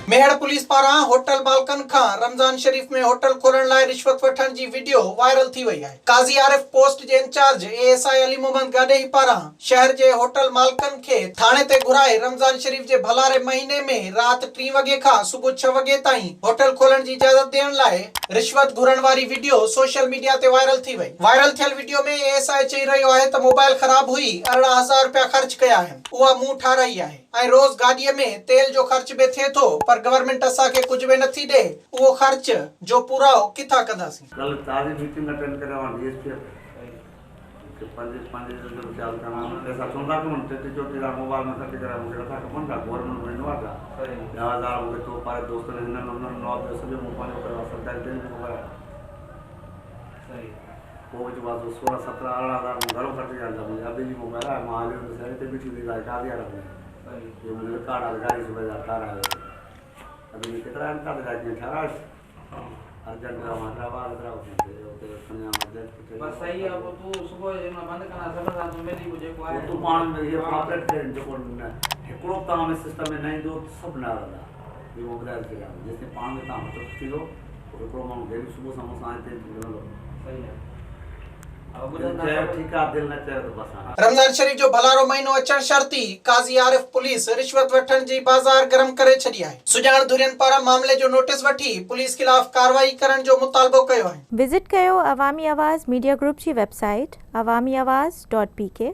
Mehar police पारां hotel मालकन खां रमज़ान शरीफ में होटल खोलण लाइ रिश्वत वठण जी वीडियो वायरल थी वई आहे। काज़ी आरिफ पोस्ट जे इंचार्ज एएसआई अली मोहम्मद गाडेई पारां शहर जे होटल मालकन खे थाणे ते घुराए रमज़ान शरीफ जे भलारे महीने में रात 3 वगे खां सुबुह 6 वगे ताईं होटल खोलण जी इजाजत ॾियण लाइ रिश्वत घुरण वारी वीडियो सोशल मीडिया ते वायरल थी वई। वायरल थियल वीडियो में एएसआई चई रहियो आहे त मोबाइल ख़राब हुई, 18,000 रुपया ख़र्च कया आहिनि, उहा मूं ठाराई आहे ऐं रोज़ गाॾीअ में तेल जो ख़र्च बि थिए थो, पर गवर्नमेंट असांखे कुछ भी नथी ॾे, उहो ख़र्च जो पूराओ किथां कंदासीं। कल ताज़ी मीटिंग अटेंड करे वहाँ डीएसपी के पंजे जो चाल करना ऐसा चौंदा कि मन तेती चौथी दा मोबाइल में खर्च करा मुझे रखा कौन था गवर्नमेंट में नवा था 10,000 मुझे तो पारे दोस्तों ने हिंदन नौ जो सभी मोबाइल पर सरकार देने को है सही वो जो बात 16 17 18,000 में घरों खर्च किया था मुझे अभी भी मोबाइल है महाले में सारे ते बिठी दी का दिया रहा सही ये मुझे कार्ड आ गाड़ी से बजा कार है अभी कितना अंतर लगा के 18 अर्जेंट का हैदराबाद बस सही है। अब तू सुबह में बंद करना सब तो मेरी मुझे को है तू पान में ये ऑपरेट कर जो एकड़ो काम सिस्टम में नहीं दो सब ना रहा ये मोबाइल के जैसे पान में काम तो किलो एकड़ो मां डेली सुबह समोसा आते सही है। रमज़ान शरीफ जो भलारो महीनो अचण शर्ती काज़ी आरिफ पुलिस रिश्वत वठण जी बाज़ार गरम करे छॾी आहे। सुजाण धुरियन पारां मामले जो नोटिस वठी पुलिस खिलाफ कार्रवाई करण जो मुतालबो कयो आहे। विजिट कयो अवामी आवाज़ मीडिया ग्रुप जी वेबसाइट awamiawaz.pk